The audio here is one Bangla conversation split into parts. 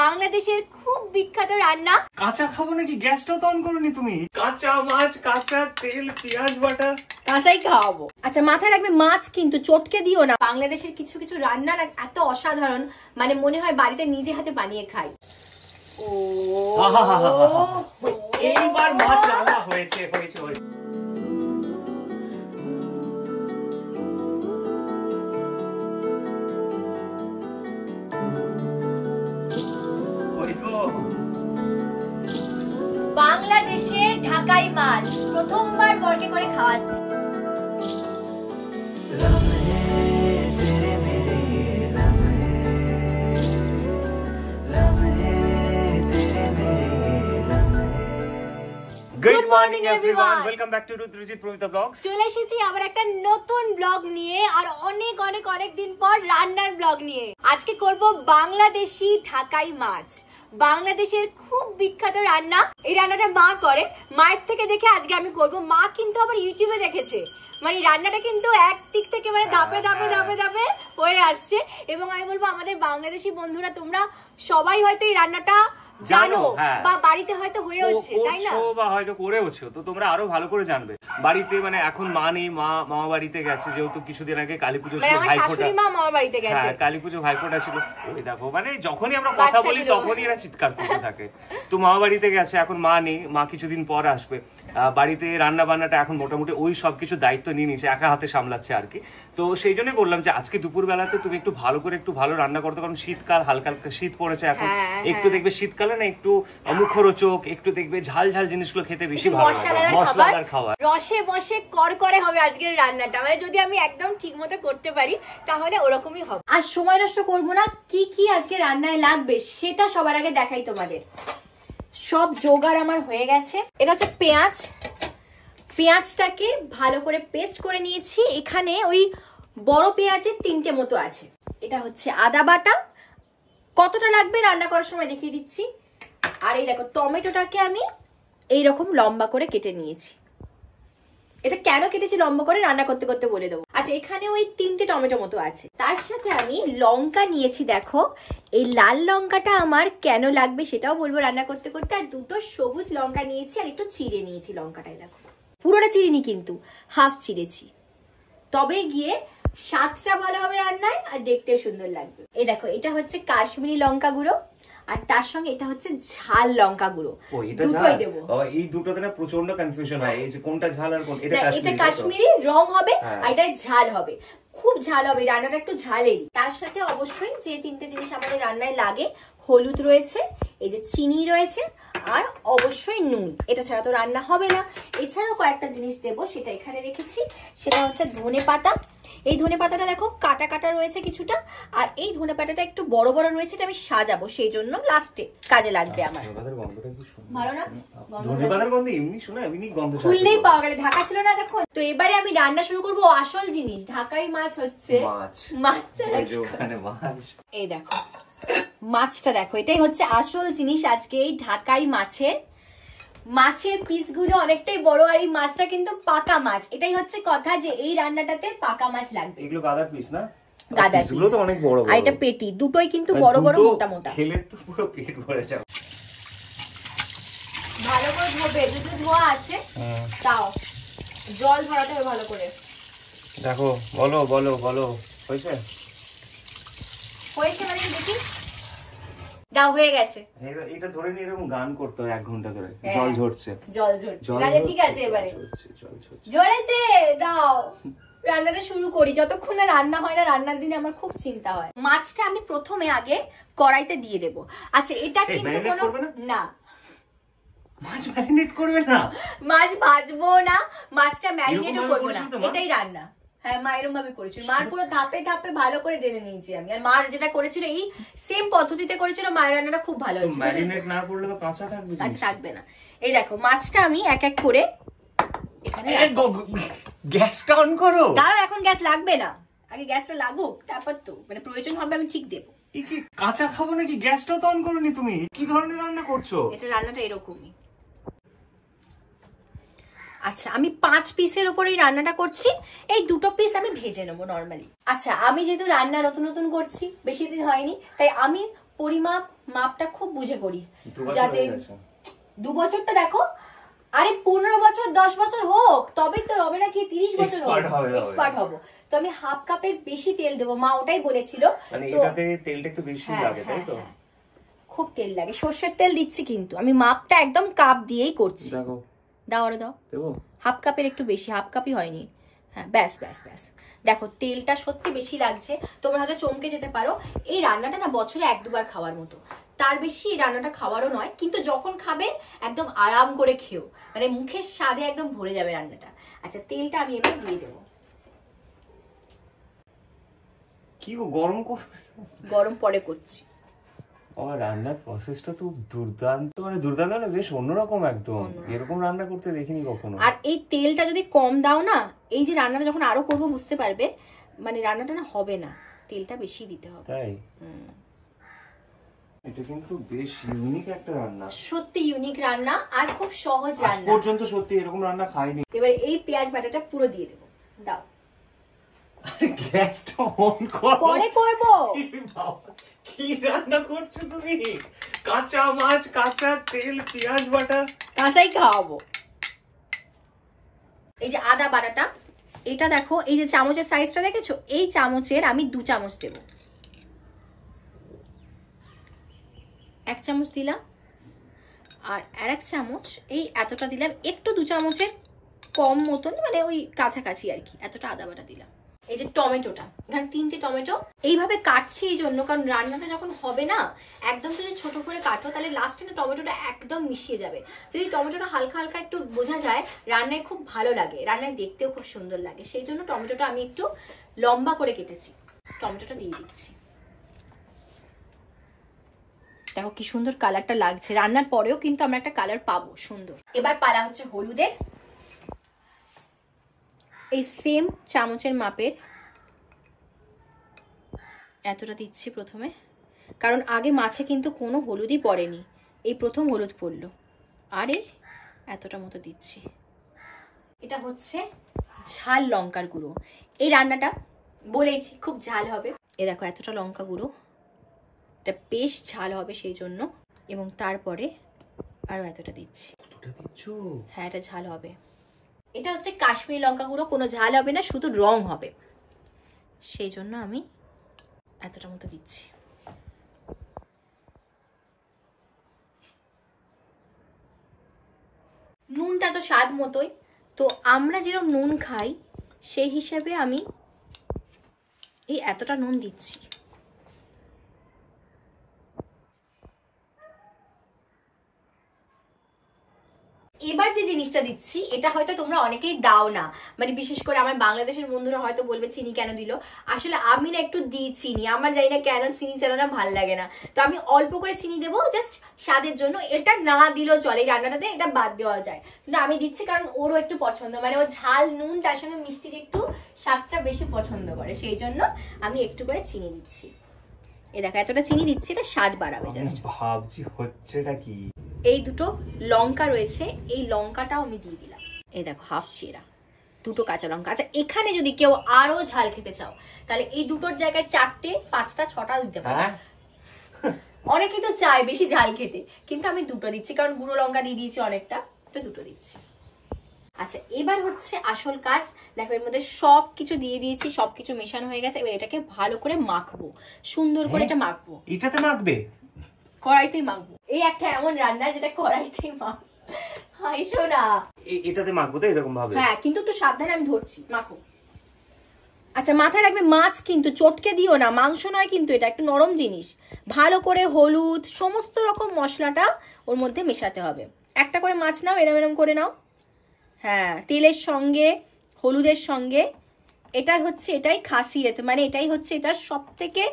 বাংলাদেশের খুব বিখ্যাত রান্না। কাঁচা খাবো নাকি? গ্যাসটাও তো অন করোনি তুমি। কাঁচা মাছ, কাঁচা তেল, পেঁয়াজ বাটা, কাঁচাই খাওয়াবো। আচ্ছা মাথায় রাখবে, মাছ কিন্তু চটকে দিও না। বাংলাদেশের কিছু কিছু রান্না এত অসাধারণ, মানে মনে হয় বাড়িতে নিজে হাতে বানিয়ে খাই। ও এইবার মাছ রান্না হয়েছে। বাংলাদেশের ঢাকাই মাছ প্রথমবার বরকে করে খাওয়াচ্ছি। Good morning everyone, welcome back to Rudrajit Pramita blogs. চলে এসেছি আবার একটা নতুন ব্লগ নিয়ে, আর অনেক দিন পর রান্নার ব্লগ নিয়ে। আজকে করব বাংলাদেশি ঢাকাই মাছ, বাংলাদেশের খুব বিখ্যাত রান্না। এই রান্নাটা মা করে, মায়ের থেকে দেখে আজকে আমি করব। মা কিন্তু আবার ইউটিউবে দেখেছে, মানে রান্নাটা কিন্তু একদিক থেকে মানে ধাপে হয়ে আসছে। এবং আমি বলবো আমাদের বাংলাদেশি বন্ধুরা তোমরা সবাই হয়তো এই রান্নাটা জানো বা বাড়িতে হয়তো হয়েছে, তাই না? বা হয়তো করেওছো, তো তোমরা আরো ভালো করে জানবে। বাড়িতে মানে এখন মা নেই, মামা বাড়িতে গেছে, যেহেতু কিছুদিন আগে কালীপুজো ছিল, ভাইফোঁটা। মামা বাড়িতে গেছে, হ্যাঁ কালীপুজো ভাইফোঁটা ছিল। ওই দেখো, মানে যখনই আমরা কথা বলি তখনই এরা চিৎকার করতে থাকে। তো মামা বাড়িতে গেছে, এখন মা নেই, মা কিছুদিন পর আসবে। বাড়িতে রান্না বান্নাটা এখন মোটামুটি ওই সবকিছু দায়িত্ব নিয়ে নিয়েছে, একা হাতে সামলাচ্ছে আর কি। তো সেই জন্যই বললাম যে আজকে দুপুর বেলাতে তুমি একটু ভালো রান্না করতে, কারণ শীতকাল, হালকা শীত পড়েছে এখন। একটু দেখবে শীতকালে না একটু মুখরোচক, একটু দেখবে ঝাল জিনিসগুলো খেতে বেশি ভালো লাগে, মশলাদার খাবার। রসে বসে করকরে হবে আজকের রান্নাটা, মানে যদি আমি একদম ঠিক মতো করতে পারি তাহলে ওরকমই হবে। আর সময় নষ্ট করব না, কি আজকে রান্নায় লাগবে সেটা সবার আগে দেখাই তোমাদের। সব জোগাড় আমার হয়ে গেছে। এটা হচ্ছে পেঁয়াজটাকে ভালো করে পেস্ট করে নিয়েছি। এখানে ওই বড় পেঁয়াজের 3টে মতো আছে। এটা হচ্ছে আদা বাটা, কতটা লাগবে রান্না করার সময় দেখিয়ে দিচ্ছি। আর এই দেখো টমেটোটাকে আমি এইরকম লম্বা করে কেটে নিয়েছি। এটা কেন কেটেছি লম্বা করে রান্না করতে করতে বলে দেবো। আচ্ছা এখানে ওই 3টে টমেটো মতো আছে। তার সাথে আমি লঙ্কা নিয়েছি, দেখো এই লাল লঙ্কাটা আমার কেন লাগবে সেটাও বলবো রান্না করতে করতে। আর 2টো সবুজ লঙ্কা নিয়েছি, আর একটু চিড়ে নিয়েছি লঙ্কাটাই। দেখো পুরোটা চিড়িনি কিন্তু হাফ চিড়েছি, তবে গিয়ে স্বাদটা ভালো হবে রান্নায় আর দেখতেও সুন্দর লাগবে। এই দেখো এটা হচ্ছে কাশ্মীরি লঙ্কা গুঁড়ো, আর তার সঙ্গে এটা হচ্ছে ঝাল লঙ্কা গুঁড়ো। দুটোই দেবো। এই দুটোতে না প্রচন্ড কনফিউশন হয়, এই যে কোনটা ঝাল আর কোন। এটা কাশ্মীরি রং হবে আর এটা ঝাল হবে, খুব ঝাল হবে রান্নাটা, একটু ঝালেরই। তার সাথে অবশ্যই যে 3টে জিনিস আমাদের রান্নায় লাগে, হলুদ রয়েছে, এই যে চিনি রয়েছে, আর অবশ্যই নুন। এটা ছাড়া তো রান্না হবে না। এছাড়াও কয়েকটা জিনিস দেবো, সেটা এখানে রেখেছি। সেটা হচ্ছে ধনেপাতা। এই ধনেপাতাটা দেখো কাটা রয়েছে কিছুটা, আর এই ধনেপাতাটা একটু বড় রয়েছে, এটা আমি সাজাবো, সেই জন্য লাস্টে কাজে লাগবে আমার। ভালো না? ধনেপাতার গন্ধ এমনি শোনা, এমনি গন্ধ খুললেই পাওয়া গেল, ঢাকা ছিল না দেখো। তো এবারে আমি রান্না শুরু করবো। আসল জিনিস ঢাকাই মাছ হচ্ছে মাছ। এই দেখো মাছটা, দেখো এটাই হচ্ছে আসল জিনিস আজকে এই ঢাকাই মাছের পিসগুলো অনেকটাই বড়, আর এই মাছটা কিন্তু পাকা মাছ। এটাই হচ্ছে কথা যে এই রান্নাটাতে পাকা মাছ লাগবে। এগুলো গাদার পিস না? গাদার পিস তো অনেক বড়, আর এটা পেটি। দুটোই কিন্তু বড় মোটা। খেলে তো পুরো পেট ভরে যাবে। ভালো করে ধোবে, দুটো ধোয়া আছে, তাও জল ভরাতে হবে ভালো করে। দেখো বলো হয়েছে মানে দেখি, দাও হয়ে গেছে। এটা ধরে নিয়ে এরকম গান করতে হয় 1 ঘন্টা ধরে। জল ঝরছে। ঠিক আছে, এবারে ঝরেছে, দাও রান্নাটা শুরু করি। যতক্ষণ না রান্না হয় না, রান্নার দিনে আমার খুব চিন্তা হয়। মাছটা আমি প্রথমে আগে কড়াইতে দিয়ে দেব। আচ্ছা এটা কিন্তু কোনো না, মাছ ম্যারিনেট করবে না, মাছ ভাজবো না, মাছটা ম্যারিনেটও করবো না, এটাই রান্না। হ্যাঁ মা এরকম ভাবে করেছিল। মার পুরো ধাপে ভালো করে জেনে নিয়েছি আমি। আর মা যেটা করেছিল এই সেম পদ্ধতিতে করেছিল, মায়ের রান্নাটা খুব ভালো হয়েছে। ম্যারিনেট না করলে তো কাঁচা থাকবে, কাঁচা থাকবে না। এই দেখো মাছটা আমি এক এক করে এখানে। গ্যাসটা অন করো। দাঁড়াও, এখন গ্যাস লাগবে না, আগে গ্যাসটা লাগুক, তারপর তো মানে প্রয়োজন হবে আমি ঠিক দেবো। এই কি কাঁচা খাবো নাকি? গ্যাসটাও তো অন করোনি তুমি। কি ধরনের রান্না করছো? এটা রান্নাটা এরকমই। আচ্ছা আমি 5 পিসের উপর এই রান্নাটা করছি। এই 2টো পিস আমি ভেজে নেবো নর্মালি। আচ্ছা আমি যেহেতু রান্না নতুন করছি, বেশি দিন হয়নি, তাই আমি পরিমাপ মাপটা খুব বুঝে করি, যাতে 2 বছরটা দেখো, আরে 15 বছর 10 বছর হোক তবেই তো হবে, নাকি 30 বছর এক্সপার্ট হবো। তো আমি হাফ কাপের বেশি তেল দেবো, মা ওটাই বলেছিল। মানে এটাতে তেলটা একটু বেশি লাগে তাই তো? খুব তেল লাগে, সর্ষের তেল দিচ্ছি, কিন্তু আমি মাপটা একদম কাপ দিয়েই করছি। দেখো, দাও আরে দাও, হাফ কাপের একটু বেশি, হাফ কাপই হয়নি। হ্যাঁ, ব্যাস ব্যাস ব্যাস। দেখো তেলটা সত্যি বেশি লাগছে, তোমরা হয়তো চমকে যেতে পারো। এই রান্নাটা না বছরে 1-2 বার খাওয়ার মতো, তার বেশি এই রান্নাটা খাওয়ারও নয়, কিন্তু যখন খাবে একদম আরাম করে খেও, মানে মুখের স্বাদে একদম ভরে যাবে রান্নাটা। আচ্ছা, তেলটা আমি এবার দিয়ে দেবো। কি গরম করবে? গরম পরে করছি। আমার রান্নার প্রসেসটা তো দুর্দান্ত, মানে দুর্দান্ত না, বেশ অন্যরকম একদম। এরকম রান্না করতে দেখিনি কখনো। আর এই তেলটা যদি কম দাও না, এই যে রান্নাটা যখন আরো করবো বুঝতে পারবে, মানে রান্নাটা না হবে না, তেলটা বেশি দিতে হবে। তাই? এটা কিন্তু বেশ ইউনিক একটা রান্না, সত্যি ইউনিক রান্না, আর খুব সহজ রান্না। আজ পর্যন্ত সত্যি এরকম রান্না খাইনি। এবার এই পেঁয়াজ বাটাটা পুরো দিয়ে দেবো, দাও। গ্যাসটা অন করো, পরে করবো। কি রান্না করছো তুমি? কাঁচা মাছ, কাঁচা তেল, পেঁয়াজ বাটা, কাঁচাই খাওয়াবো। এই যে আদা বাটাটা, এটা দেখো, এই যে চামচের সাইজটা দেখেছো, এই চামচের আমি 2 চামচ দেবো। 1 চামচ দিলাম, আর 1 চামচ এই এতটা দিলাম, একটু 2 চামচের কম মতন, মানে ওই কাছাকাছি আর কি, এতটা আদা বাটা দিলাম। এই যে টমেটোটা, এখানে 3টে টমেটো এইভাবে কাটছি এই জন্য, কারণ রান্নাটা যখন হবে না একদম যদি ছোট করে কাটো, তাহলে লাস্টে না টমেটোটা একদম মিশিয়ে যাবে। যদি টমেটোটা হালকা হালকা একটু বোঝা যায়, রান্নায় খুব ভালো লাগে, রান্নায় দেখতেও খুব সুন্দর লাগে। সেই জন্য টমেটোটা আমি একটু লম্বা করে কেটেছি। টমেটোটা দিয়ে দিচ্ছি। দেখো কি সুন্দর কালারটা লাগছে, রান্নার পরেও কিন্তু আমরা একটা কালার পাবো সুন্দর। এবার পালা হচ্ছে হলুদের। এই সেম চামচের মাপের এতটা দিচ্ছি প্রথমে, কারণ আগে মাছে কিন্তু কোনো হলুদই পড়েনি, এই প্রথম হলুদ পড়লো। আর এই এতটা মতো দিচ্ছি। এটা হচ্ছে ঝাল লঙ্কার গুঁড়ো। এই রান্নাটা বলেছি খুব ঝাল হবে। এ দেখো এতটা লঙ্কা গুঁড়ো, এটা বেশ ঝাল হবে সেই জন্য। এবং তারপরে আরো এতটা দিচ্ছি। হ্যাঁ, এটা ঝাল হবে। এটা হচ্ছে কাশ্মীরি লঙ্কা গুঁড়ো, কোনো ঝাল হবে না, শুধু রং হবে, সেই জন্য আমি এতটা মতো দিচ্ছি। নুনটা তো স্বাদ মতোই, তো আমরা যেরকম নুন খাই সেই হিসেবে আমি এই এতটা নুন দিচ্ছি। এবার যে জিনিসটা দিচ্ছি, এটা হয়তো তোমরা অনেকেই দাও না, মানে বিশেষ করে আমার বাংলাদেশের বন্ধুরা হয়তো বলবে চিনি কেন দিল। আসলে আমি না একটু দিই চিনি, আমার জানি না কেন চিনি ছাড়া না ভাল লাগে না, তো আমি অল্প করে চিনি দেবো জাস্ট স্বাদের জন্য। এটা না দিলেও চলে, এই রান্নাটাতে এটা বাদ দেওয়া যায়, কিন্তু আমি দিচ্ছি কারণ ওরও একটু পছন্দ, মানে ও ঝাল নুন তার সঙ্গে মিষ্টির একটু স্বাদটা বেশি পছন্দ করে, সেই জন্য আমি একটু করে চিনি দিচ্ছি। এ দেখো এতটা চিনি দিচ্ছি, এটা স্বাদ বাড়াবে জাস্ট। ভাবছি হচ্ছেটা কি। এই দুটো লঙ্কা রয়েছে, এই লঙ্কাটাও আমি দিয়ে দিলাম। এই দেখো হাফ চেরা, 2টো কাঁচা লঙ্কা। আচ্ছা, এখানে যদি কেউ আরো ঝাল খেতে চাও, তাহলে এই দুটোর জায়গায় 4টে 5টা 6টা দিতে পারো। অনেকেই তো চায় বেশি ঝাল খেতে, কিন্তু আমি 2টো দিচ্ছি, কারণ গুঁড়ো লঙ্কা দিয়ে দিয়েছি অনেকটা, তো 2টো দিচ্ছি। আচ্ছা, এবার হচ্ছে আসল কাজ। দেখো এর মধ্যে সবকিছু দিয়ে দিয়েছি, সবকিছু মেশানো হয়ে গেছে। এবার এটাকে ভালো করে মাখবো, সুন্দর করে এটা মাখবো। এটাতে মাখবে? কড়াইতেই মাখবো। এই একটা এমন রান্না যেটা কড়াইতেই মাখবো। হাই সোনা, এটাতে মাখবো তো এরকম ভাবে? হ্যাঁ, কিন্তু একটু সাবধানে, আমি ধরছি, মাখো। আচ্ছা, মাথায় রাখবে মাছ কিন্তু চটকে দিও না, মাংস নয় কিন্তু, এটা একটু নরম জিনিস। ভালো করে হলুদ সমস্ত রকম মশলাটা ওর মধ্যে মেশাতে হবে। একটা করে মাছ নাও, এরম এরম করে নাও। হ্যাঁ, তেলের সঙ্গে হলুদের সঙ্গে। এটার হচ্ছে এটাই খাসিয়ত, মানে এটাই হচ্ছে এটার সব থেকে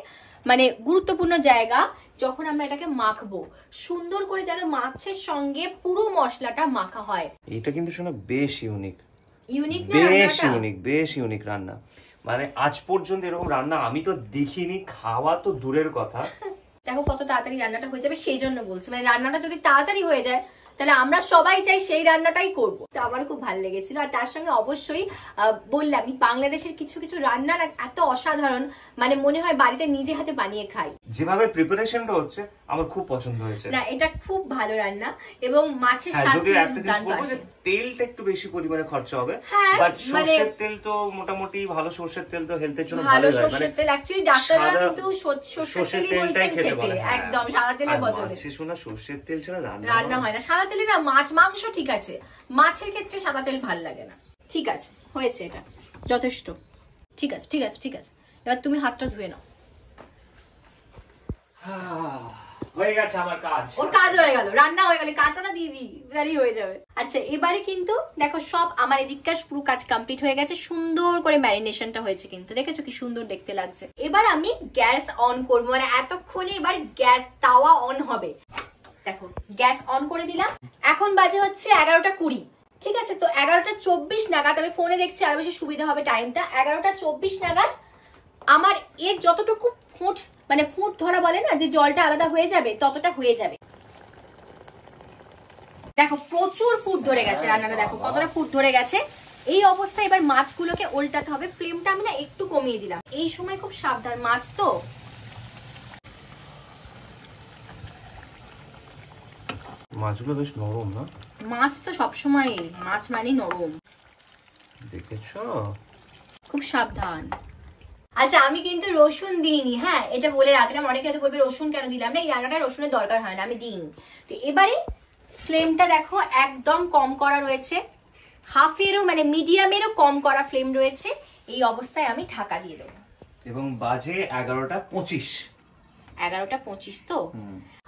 মানে গুরুত্বপূর্ণ জায়গা। যখন আমরা এটাকে মাখবো, সুন্দর করে যেন মাছের সঙ্গে পুরো মশলাটা মাখা হয়। এটা কিন্তু শোনো বেশ ইউনিক, ইউনিক না? বেশ ইউনিক, বেশ ইউনিক রান্না। মানে আজ পর্যন্ত এরকম রান্না আমি তো দেখিনি, খাওয়া তো দূরের কথা। দেখো কত তাড়াতাড়ি রান্নাটা হয়ে যাবে, সেই জন্য বলছি, মানে রান্নাটা যদি তাড়াতাড়ি হয়ে যায় তাহলে আমরা সবাই চাই সেই রান্নাটাই করব। তো আমার খুব ভালো লেগেছিল। আর তার সঙ্গে অবশ্যই বললাম বাংলাদেশের কিছু কিছু রান্না এত অসাধারণ, মানে মনে হয় বাড়িতে নিজে হাতে বানিয়ে খাই। যেভাবে প্রিপারেশনটা হচ্ছে আমার খুব পছন্দ হয়েছে। না এটা খুব ভালো রান্না, এবং মাছের স্বাদ তেলটা একটু বেশি পরিমাণে খরচা হবে, বাট সরষের তেল তো মোটামুটি ভালো, সরষের তেল তো হেলথের জন্য ভালো হয়। সরষের তেল অ্যাকচুয়ালি ডাক্তাররা কিন্তু সরষের তেলটাই খেতে বলে, একদম সাদা তেলের বদলে। শোনা সরষের তেল ছাড়া রান্না হয় না। সাদা তেলে না, মাছ মাংস ঠিক আছে, মাছের ক্ষেত্রে সাদা তেল ভালো লাগে না। ঠিক আছে, হয়েছে, এটা যথেষ্ট। ঠিক আছে ঠিক আছে ঠিক আছে, এবার তুমি হাতটা ধুয়ে নাও। হয়ে গেছে আমার কাজ। ওর কাজ হয়ে গেল, রান্না হয়ে গেল, কাঁচাটা দিয়ে দিই, তাহলেই হয়ে যাবে। আচ্ছা এবারে কিন্তু দেখো সব আমার এদিককার পুরো কাজ কমপ্লিট হয়ে গেছে, সুন্দর করে ম্যারিনেশনটা হয়েছে কিন্তু, দেখেছো কি সুন্দর দেখতে লাগছে। এবার আমি গ্যাস অন করবো, মানে এতক্ষণে এবার গ্যাস তাওয়া অন হবে। দেখো গ্যাস অন করে দিলাম। এখন বাজে হচ্ছে 11:20, ঠিক আছে? তো 11:24 নাগাদ, আমি ফোনে দেখছি আরো বেশি সুবিধা হবে টাইমটা, 11:24 নাগাদ আমার এর যতটুকু ফুট, মানে ফুট ধরা বলে না, যে জলটা আলাদা হয়ে যাবে, ততটা হয়ে যাবে। দেখো প্রচুর ফুট ধরে গেছে রান্নাটা, দেখো কতটা ফুট ধরে গেছে। এই অবস্থায় এবার মাছগুলোকে উল্টাতে হবে। ফ্লেমটা আমি না একটু কমিয়ে দিলাম, এই সময় খুব সাবধান, মাছ তো। মাছগুলো বেশ নরম না? মাছ তো সবসময়, মাছ মানে নরম, দেখেছো? খুব সাবধান। আচ্ছা আমি কিন্তু রসুন দিইনি, হ্যাঁ এটা বলে রাখলাম। অনেকে হয়তো বলবে রসুন কেন দিলাম না, এই রান্নাটা রসুনের দরকার হয় না, আমি দিইনি। তো এবারে ফ্লেমটা দেখো একদম কম করা রয়েছে, হাফেরও মানে মিডিয়ামেরও কম করা ফ্লেম রয়েছে। এই অবস্থায় আমি ঢাকা দিয়ে দেবো। এবং বাজে 11:25। 11:25 তো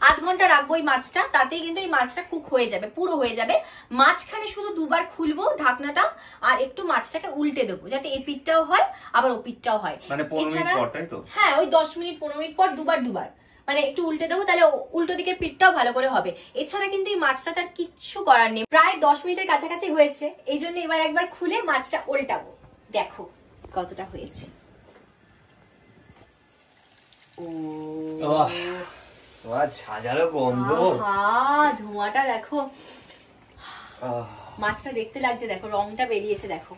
8 ঘন্টা রাখবো এই মাছটা, তাতেই কিন্তু এই মাছটা কুক হয়ে যাবে, পুরো হয়ে যাবে। মাঝখানে শুধু দুবার খুলবো ঢাকনাটা, আর একটু মাছটাকে উল্টে দেবো, যাতে এই পিঠটাও হয় আবার ও পিঠটাও হয়। মানে 15 মিনিট পর, তাই তো? হ্যাঁ ওই 10 মিনিট 15 মিনিট পর দুবার মানে একটু উল্টে দেবো, তাহলে উল্টো দিকের পিঠটাও ভালো করে হবে। এছাড়া কিন্তু এই মাছটা তার কিচ্ছু করার নেই। প্রায় 10 মিনিটের কাছাকাছি হয়েছে, এই জন্য এবার একবার খুলে মাছটা উল্টাবো, দেখো কতটা হয়েছে। ঝাঁঝালো গন্ধ, ধোঁয়াটা দেখো, মাছটা দেখতে লাগছে, দেখো রংটা বেরিয়েছে, দেখো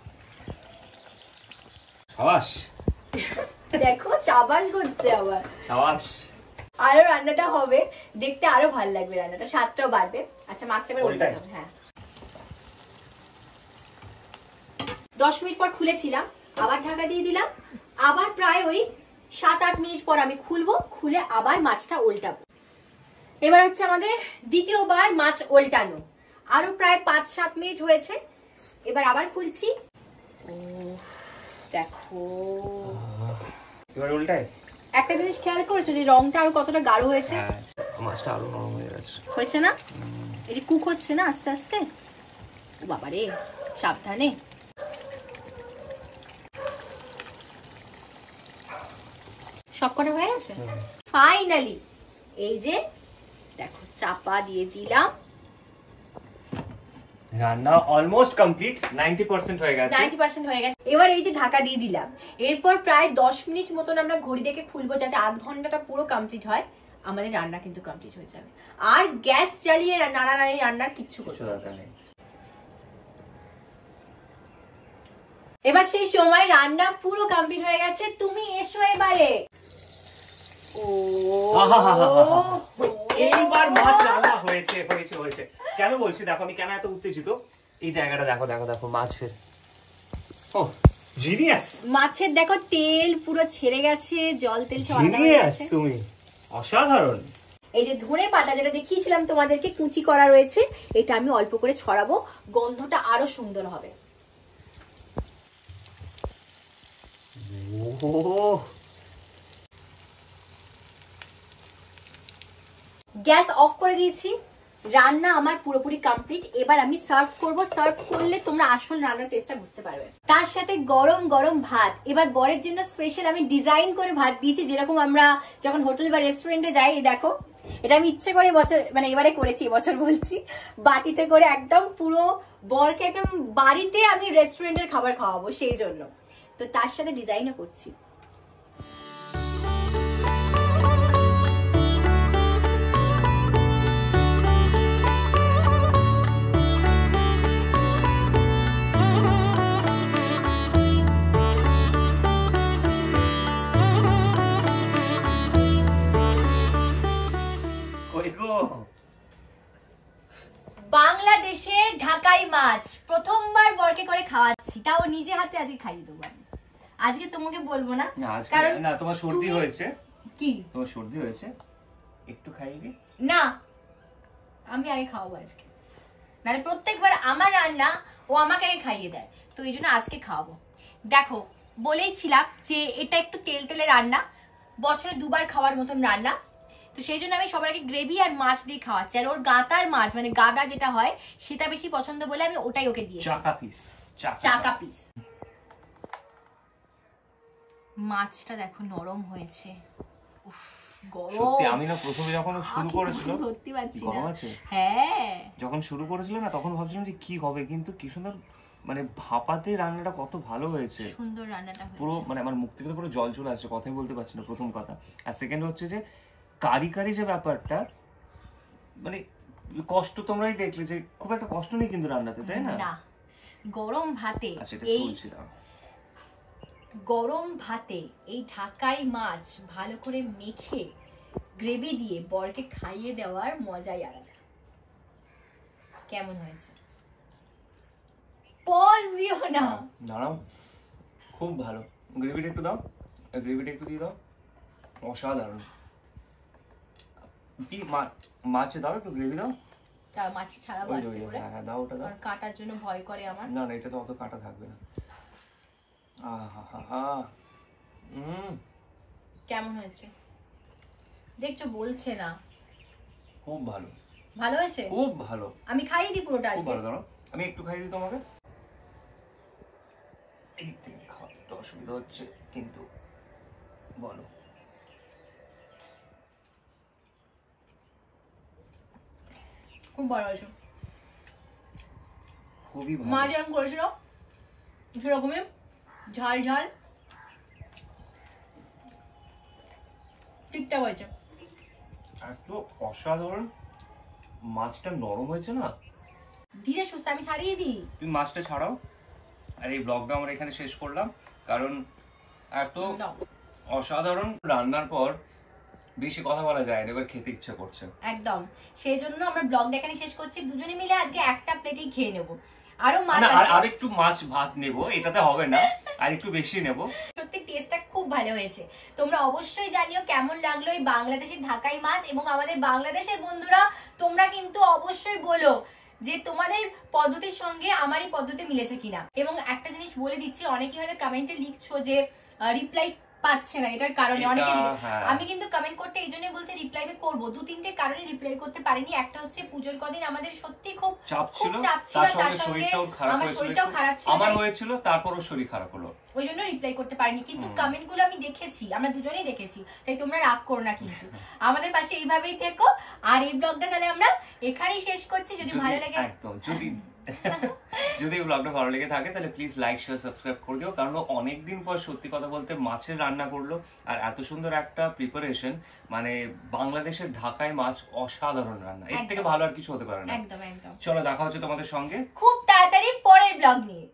সাবাস। দেখো সাবাস করছে আবার, সাবাস। আরো রান্নাটা হবে, দেখতে আরো ভালো লাগবে, রান্নাটা স্বাদটাও বাড়বে। আচ্ছা মাছটা এবার উল্টে দাও। হ্যাঁ 10 মিনিট পর খুলেছিলাম, আবার ঢাকা দিয়ে দিলাম, আবার প্রায় ওই 7-8 মিনিট পর আমি খুলবো, খুলে আবার মাছটা উল্টাবো। এবার হচ্ছে আমাদের দ্বিতীয়বার মাছ উল্টানো, আরো প্রায় 5-7 মিনিট হয়েছে। এবার আবার খুলছি, দেখো এবার উল্টাই। একটা জিনিস খেয়াল করেছো যে রংটা আরো কতটা গাঢ় হয়েছে? মাছটা আরো নরম হয়ে গেছে, হয়েছে না? এই যে কুক হচ্ছে না আস্তে আস্তে। বাবারে সাবধানে। সবকটা হয়ে গেছে ফাইনালি। এই যে দেখো চাপা দিয়ে দিলাম, রান্না অলমোস্ট কমপ্লিট, 90% হয়ে গেছে, 90% হয়ে গেছে। এবার এই যে ঢাকা দিয়ে দিলাম, এরপর প্রায় 10 মিনিট মতন আমরা ঘড়ি দেখে খুলবো, যাতে 8 ঘন্টাটা পুরো কমপ্লিট হয়। আমাদের রান্না কিন্তু কমপ্লিট হয়ে যাবে, আর গ্যাস জ্বালিয়ে নাড়ানাড়ি রান্নার কিচ্ছু করতে দরকার নেই। এবার সেই সময় রান্না পুরো কমপ্লিট হয়ে গেছে, তুমি এসো এবারে। এইবার মাছ রান্না হয়েছে হয়েছে হয়েছে। কেন বলছি দেখো, আমি কেন এত উত্তেজিত, এই জায়গাটা দেখো দেখো দেখো, মাছের ও জিনিয়াস, মাছের দেখো তেল পুরো ছেড়ে গেছে, জল তেল সব জিনিয়াস, তুমি অসাধারণ। এই যে ধনে পাতা যেটা দেখিয়েছিলাম তোমাদেরকে কুচি করা রয়েছে, এটা আমি অল্প করে ছড়াবো, গন্ধটা আরো সুন্দর হবে। গ্যাস অফ করে দিয়েছি, রান্না আমার পুরোপুরি কমপ্লিট। এবার আমি সার্ভ করব, সার্ভ করলে তোমরা আসল রান্নার টেস্টটা বুঝতে পারবে। তার সাথে গরম গরম ভাত। এবার বরের জন্য স্পেশাল আমি ডিজাইন করে ভাত দিয়েছি, যেরকম আমরা যখন হোটেল বা রেস্টুরেন্টে যাই। দেখো এটা আমি ইচ্ছে করে বছর মানে এবারে করেছি, এবছর বলছি, বাটিতে করে একদম পুরো বরকে একদম বাড়িতে আমি রেস্টুরেন্টের খাবার খাওয়াবো, সেই জন্য তো তার সাথে ডিজাইনও করছি। বাংলাদেশের ঢাকাই মাছ প্রথমবার বরকে করে খাওয়াচ্ছি, তাও নিজে হাতে আজকে খাইয়ে দেবো আমি। আজকে তোমাকে বলবো না, কারণ না তোমার সর্দি হয়েছে। কি তোমার সর্দি হয়েছে, একটু খাইয়ে দি না, আমি আগে খাওয়াবো আজকে, নাহলে প্রত্যেকবার আমার রান্না ও আমাকে আগে খাইয়ে দেয়, তো এই জন্য আজকে খাওয়াবো। দেখো বলেইছিলাম যে এটা একটু তেল তেলে রান্না, বছরে 2 বার খাওয়ার মতন রান্না, তো সেই জন্য আমি সবার আগে গ্রেভি আর মাছ দিয়ে খাওয়াচ্ছি। আর ওর গাতার মাছ মানে গাদা যেটা হয় সেটা বেশি পছন্দ বলে আমি ওটাই ওকে দিয়েছি। চাকা পিস। মাছটা দেখো নরম হয়েছে, উফ গরম। সত্যি আমি না প্রথমে যখন শুরু করেছিল ধরতে পারছি না। গরম আছে? হ্যাঁ, যখন শুরু করেছিল না তখন ভাবছিলাম যে কি হবে, কিন্তু কি সুন্দর মানে ভাপাতে রান্নাটা কত ভালো হয়েছে, সুন্দর রান্নাটা হয়েছে। পুরো মানে আমার মুখ থেকে তো পুরো জল চলে আসছে, কথাই বলতে পারছি না প্রথম কথা। আর সেকেন্ড হচ্ছে যে কারি যে ব্যাপারটা, মানে কষ্ট তোমরাই দেখলে যে খুব একটা কষ্ট নেই কিন্তু রান্নাতে, তাই না? না, গরম ভাতে গরম ভাতে এই ঢাকাই মাছ ভালো করে মেখে গ্রেভি দিয়ে বরকে খাইয়ে দেওয়ার মজাই আলাদা। কেমন হয়েছে? পজ দিও না, দাঁড়াও, খুব ভালো। গ্রেভিটা একটু দাও, গ্রেভিটা একটু দিয়ে দাও, অসাধারণ। কি মাছে দাও, একটু গ্রেভি দাও। তার মাছি ছাড়াবো আস্তে করে। হ্যাঁ দাও, ওটা দাও। আর কাটার জন্য ভয় করে আমার। না না, এটা তো অত কাটা থাকবে না। আহা, কেমন হয়েছে দেখছো? বলছে না। খুব ভালো। ভালো হয়েছে? খুব ভালো। আমি খাইয়ে দিই পুরোটা আজকে। খুব ভালো। দাঁড়াও, আমি একটু খাইয়ে দিই তোমাকে। এই থেকে খাওয়াতে অসুবিধা হচ্ছে কিন্তু, বলো। খুব ভালো হয়েছে, খুবই ভালো। মা যেরকম করেছিল সেরকমই ঝাল ঝাল ঠিকঠাক হয়েছে। এত অসাধারণ, মাছটা নরম হয়েছে না। ধীরে সুস্থে আমি ছাড়িয়ে দিই। তুমি মাছটা ছাড়াও, আর এই ব্লগটা আমরা এখানে শেষ করলাম, কারণ এত অসাধারণ রান্নার পর বেশি কথা বলা যায় না, এবার খেতে ইচ্ছা করছে একদম। সেই জন্য আমরা ব্লগটা এখানে শেষ করছি। দুজনে মিলে আজকে একটা প্লেটেই খেয়ে নেব। আরো মাছ আছে, আর একটু মাছ ভাত নেব, এটাতে হবে না, আর একটু বেশি নেব। সত্যি টেস্টটা খুব ভালো হয়েছে। তোমরা অবশ্যই জানিও কেমন লাগলো এই বাংলাদেশের ঢাকাই মাছ, এবং আমাদের বাংলাদেশের বন্ধুরা তোমরা কিন্তু অবশ্যই বলো যে তোমাদের পদ্ধতির সঙ্গে আমার এই পদ্ধতি মিলেছে কিনা। এবং একটা জিনিস বলে দিচ্ছি, অনেকেই হয়তো কমেন্টে লিখছো যে রিপ্লাই পাচ্ছে না, এটার কারণে অনেকে। আমি কিন্তু কমেন্ট করতে এই জন্যই বলছি রিপ্লাই আমি করবো, 2-3টে কারণে রিপ্লাই করতে পারিনি। একটা হচ্ছে পুজোর কদিন আমাদের সত্যি খুব চাপ ছিল, তার সঙ্গে আমার শরীরটাও খারাপ ছিল, আমার হয়েছিল, তারপরও শরীর খারাপ হলো, ওই জন্য রিপ্লাই করতে পারিনি। কিন্তু কমেন্ট গুলো আমি দেখেছি, আমরা দুজনেই দেখেছি, তাই তোমরা রাগ করো না কিন্তু। আমাদের পাশে এইভাবেই থেকো। আর এই ব্লগটা তাহলে আমরা এখানেই শেষ করছি। যদি ভালো লাগে, একদম, যদি এই ব্লগটা ভালো লেগে থাকে তাহলে প্লিজ লাইক শেয়ার সাবস্ক্রাইব করে দিও, কারণ অনেকদিন পর সত্যি কথা বলতে মাছের রান্না করলো, আর এত সুন্দর একটা প্রিপারেশন, মানে বাংলাদেশের ঢাকাই মাছ অসাধারণ রান্না, এর থেকে ভালো আর কিছু হতে পারে না। একদম একদম। চলো দেখা হচ্ছে তোমাদের সঙ্গে খুব তাড়াতাড়ি পরের ব্লগ নিয়ে।